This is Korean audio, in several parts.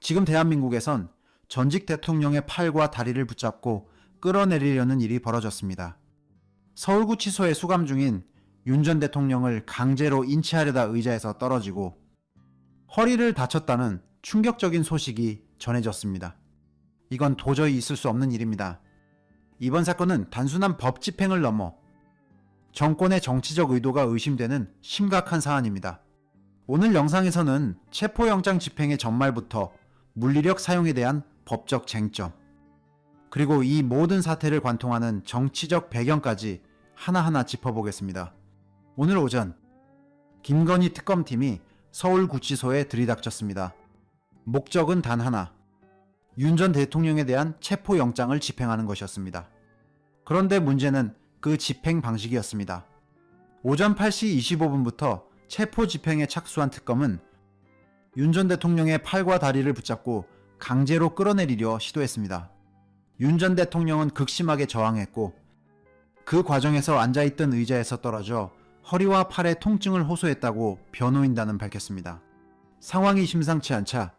지금 대한민국에선 전직 대통령의 팔과 다리를 붙잡고 끌어내리려는 일이 벌어졌습니다. 서울구치소에 수감 중인 윤 전 대통령을 강제로 인치하려다 의자에서 떨어지고 허리를 다쳤다는 충격적인 소식이 전해졌습니다. 이건 도저히 있을 수 없는 일입니다. 이번 사건은 단순한 법 집행을 넘어 정권의 정치적 의도가 의심되는 심각한 사안입니다. 오늘 영상에서는 체포영장 집행의 전말부터 물리력 사용에 대한 법적 쟁점, 그리고 이 모든 사태를 관통하는 정치적 배경까지 하나하나 짚어보겠습니다. 오늘 오전 김건희 특검팀이 서울구치소에 들이닥쳤습니다. 목적은 단 하나, 윤 전 대통령에 대한 체포영장을 집행하는 것이었습니다. 그런데 문제는 그 집행 방식이었습니다. 오전 8시 25분부터 체포 집행에 착수한 특검은 윤 전 대통령의 팔과 다리를 붙잡고 강제로 끌어내리려 시도했습니다. 윤 전 대통령은 극심하게 저항했고 그 과정에서 앉아있던 의자에서 떨어져 허리와 팔에 통증을 호소했다고 변호인단은 밝혔습니다. 상황이 심상치 않자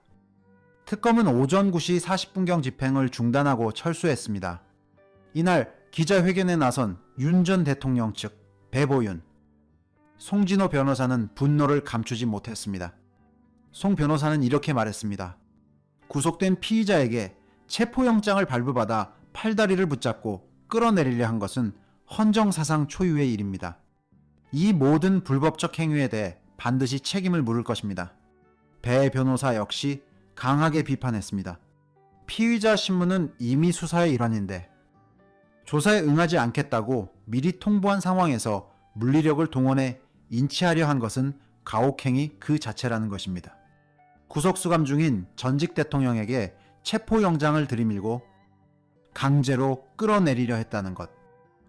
특검은 오전 9시 40분경 집행을 중단하고 철수했습니다. 이날 기자회견에 나선 윤 전 대통령 측 배보윤, 송진호 변호사는 분노를 감추지 못했습니다. 송 변호사는 이렇게 말했습니다. 구속된 피의자에게 체포영장을 발부받아 팔다리를 붙잡고 끌어내리려 한 것은 헌정사상 초유의 일입니다. 이 모든 불법적 행위에 대해 반드시 책임을 물을 것입니다. 배 변호사 역시 강하게 비판했습니다. 피의자 신문은 이미 수사의 일환인데 조사에 응하지 않겠다고 미리 통보한 상황에서 물리력을 동원해 인치하려 한 것은 가혹행위 그 자체라는 것입니다. 구속수감 중인 전직 대통령에게 체포영장을 들이밀고 강제로 끌어내리려 했다는 것.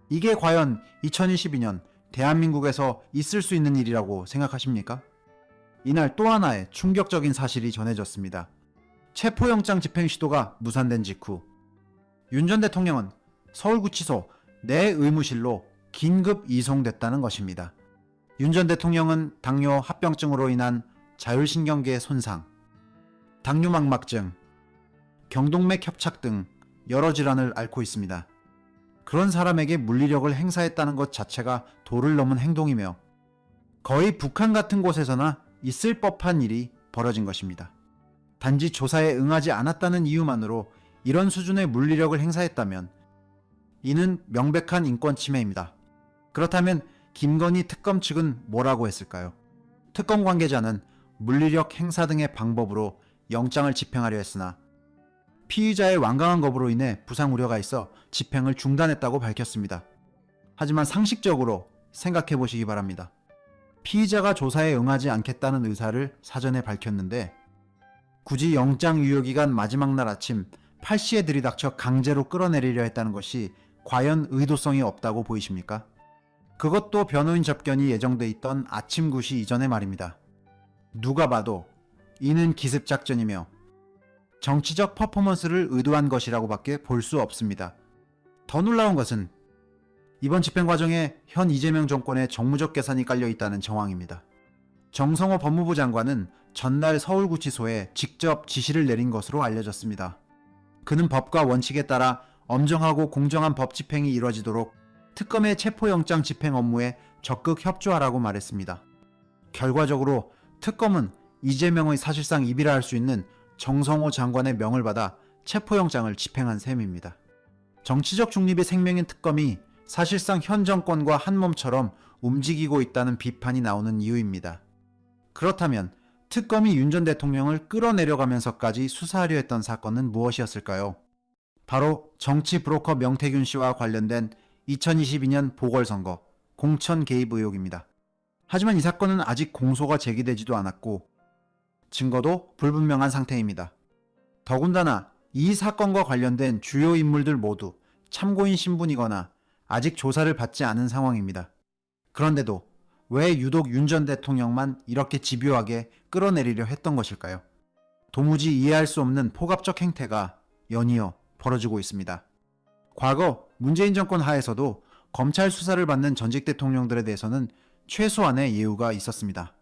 이게 과연 2022년 대한민국에서 있을 수 있는 일이라고 생각하십니까? 이날 또 하나의 충격적인 사실이 전해졌습니다. 체포영장 집행 시도가 무산된 직후 윤 전 대통령은 서울구치소 내 의무실로 긴급 이송됐다는 것입니다. 윤 전 대통령은 당뇨 합병증으로 인한 자율신경계 손상, 당뇨망막증, 경동맥 협착 등 여러 질환을 앓고 있습니다. 그런 사람에게 물리력을 행사했다는 것 자체가 도를 넘은 행동이며 거의 북한 같은 곳에서나 있을 법한 일이 벌어진 것입니다. 단지 조사에 응하지 않았다는 이유만으로 이런 수준의 물리력을 행사했다면 이는 명백한 인권 침해입니다. 그렇다면 김건희 특검 측은 뭐라고 했을까요? 특검 관계자는 물리력 행사 등의 방법으로 영장을 집행하려 했으나 피의자의 완강한 거부로 인해 부상 우려가 있어 집행을 중단했다고 밝혔습니다. 하지만 상식적으로 생각해 보시기 바랍니다. 피의자가 조사에 응하지 않겠다는 의사를 사전에 밝혔는데 굳이 영장 유효기간 마지막 날 아침 8시에 들이닥쳐 강제로 끌어내리려 했다는 것이 과연 의도성이 없다고 보이십니까? 그것도 변호인 접견이 예정돼 있던 아침 9시 이전의 말입니다. 누가 봐도 이는 기습작전이며 정치적 퍼포먼스를 의도한 것이라고 밖에 볼 수 없습니다. 더 놀라운 것은 이번 집행 과정에 현 이재명 정권의 정무적 계산이 깔려 있다는 정황입니다. 정성호 법무부 장관은 전날 서울구치소에 직접 지시를 내린 것으로 알려졌습니다. 그는 법과 원칙에 따라 엄정하고 공정한 법 집행이 이뤄지도록 특검의 체포영장 집행 업무에 적극 협조하라고 말했습니다. 결과적으로 특검은 이재명의 사실상 입이라 할 수 있는 정성호 장관의 명을 받아 체포영장을 집행한 셈입니다. 정치적 중립의 생명인 특검이 사실상 현 정권과 한 몸처럼 움직이고 있다는 비판이 나오는 이유입니다. 그렇다면 특검이 윤 전 대통령을 끌어내려가면서까지 수사하려 했던 사건은 무엇이었을까요? 바로 정치 브로커 명태균 씨와 관련된 2022년 보궐선거 공천 개입 의혹입니다. 하지만 이 사건은 아직 공소가 제기되지도 않았고 증거도 불분명한 상태입니다. 더군다나 이 사건과 관련된 주요 인물들 모두 참고인 신분이거나 아직 조사를 받지 않은 상황입니다. 그런데도 왜 유독 윤 전 대통령만 이렇게 집요하게 끌어내리려 했던 것일까요? 도무지 이해할 수 없는 포갑적 행태가 연이어 벌어지고 있습니다. 과거 문재인 정권 하에서도 검찰 수사를 받는 전직 대통령들에 대해서는 최소한의 예우가 있었습니다.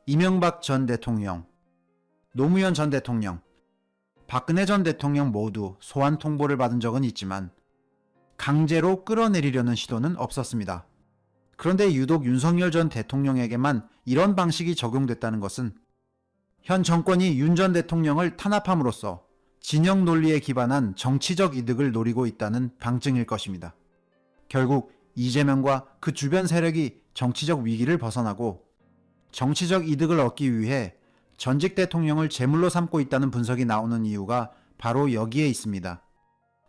이명박 전 대통령, 노무현 전 대통령, 박근혜 전 대통령 모두 소환 통보를 받은 적은 있지만 강제로 끌어내리려는 시도는 없었습니다. 그런데 유독 윤석열 전 대통령에게만 이런 방식이 적용됐다는 것은 현 정권이 윤 전 대통령을 탄압함으로써 진영 논리에 기반한 정치적 이득을 노리고 있다는 방증일 것입니다. 결국 이재명과 그 주변 세력이 정치적 위기를 벗어나고 정치적 이득을 얻기 위해 전직 대통령을 제물로 삼고 있다는 분석이 나오는 이유가 바로 여기에 있습니다.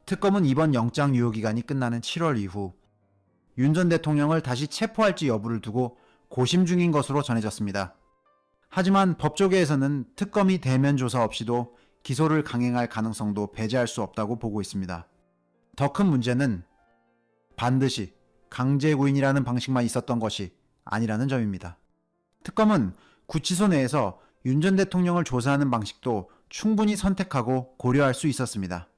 특검은 이번 영장 유효 기간이 끝나는 7월 이후 윤 전 대통령을 다시 체포할지 여부를 두고 고심 중인 것으로 전해졌습니다. 하지만 법조계에서는 특검이 대면 조사 없이도 기소를 강행할 가능성도 배제할 수 없다고 보고 있습니다. 더 큰 문제는 반드시 강제 구인이라는 방식만 있었던 것이 아니라는 점입니다. 특검은 구치소 내에서 윤 전 대통령을 조사하는 방식도 충분히 선택하고 고려할 수 있었습니다.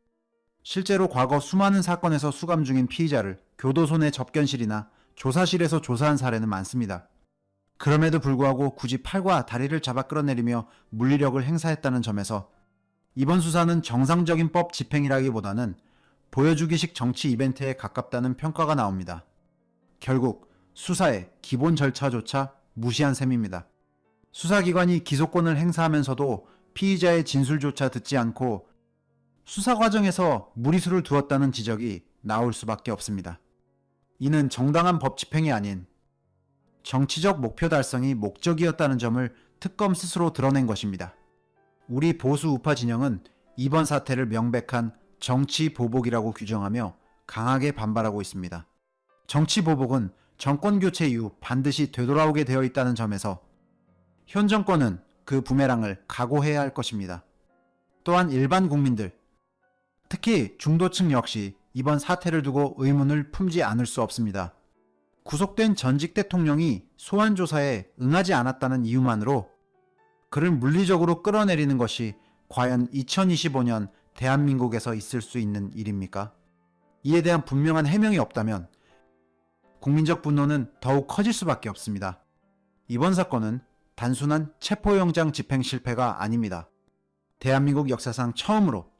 실제로 과거 수많은 사건에서 수감 중인 피의자를 교도소 내 접견실이나 조사실에서 조사한 사례는 많습니다. 그럼에도 불구하고 굳이 팔과 다리를 잡아 끌어내리며 물리력을 행사했다는 점에서 이번 수사는 정상적인 법 집행이라기보다는 보여주기식 정치 이벤트에 가깝다는 평가가 나옵니다. 결국 수사의 기본 절차조차 무시한 셈입니다. 수사기관이 기소권을 행사하면서도 피의자의 진술조차 듣지 않고 수사 과정에서 무리수를 두었다는 지적이 나올 수밖에 없습니다. 이는 정당한 법 집행이 아닌 정치적 목표 달성이 목적이었다는 점을 특검 스스로 드러낸 것입니다. 우리 보수 우파 진영은 이번 사태를 명백한 정치 보복이라고 규정하며 강하게 반발하고 있습니다. 정치 보복은 정권 교체 이후 반드시 되돌아오게 되어 있다는 점에서 현 정권은 그 부메랑을 각오해야 할 것입니다. 또한 일반 국민들, 특히 중도층 역시 이번 사태를 두고 의문을 품지 않을 수 없습니다. 구속된 전직 대통령이 소환 조사에 응하지 않았다는 이유만으로 그를 물리적으로 끌어내리는 것이 과연 2025년 대한민국에서 있을 수 있는 일입니까? 이에 대한 분명한 해명이 없다면 국민적 분노는 더욱 커질 수밖에 없습니다. 이번 사건은 단순한 체포영장 집행 실패가 아닙니다. 대한민국 역사상 처음으로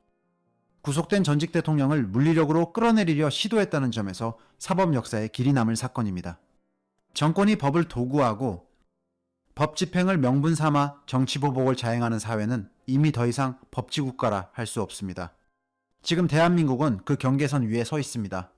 구속된 전직 대통령을 물리력으로 끌어내리려 시도했다는 점에서 사법 역사에 길이 남을 사건입니다. 정권이 법을 도구화하고 법 집행을 명분 삼아 정치보복을 자행하는 사회는 이미 더 이상 법치국가라 할 수 없습니다. 지금 대한민국은 그 경계선 위에 서 있습니다.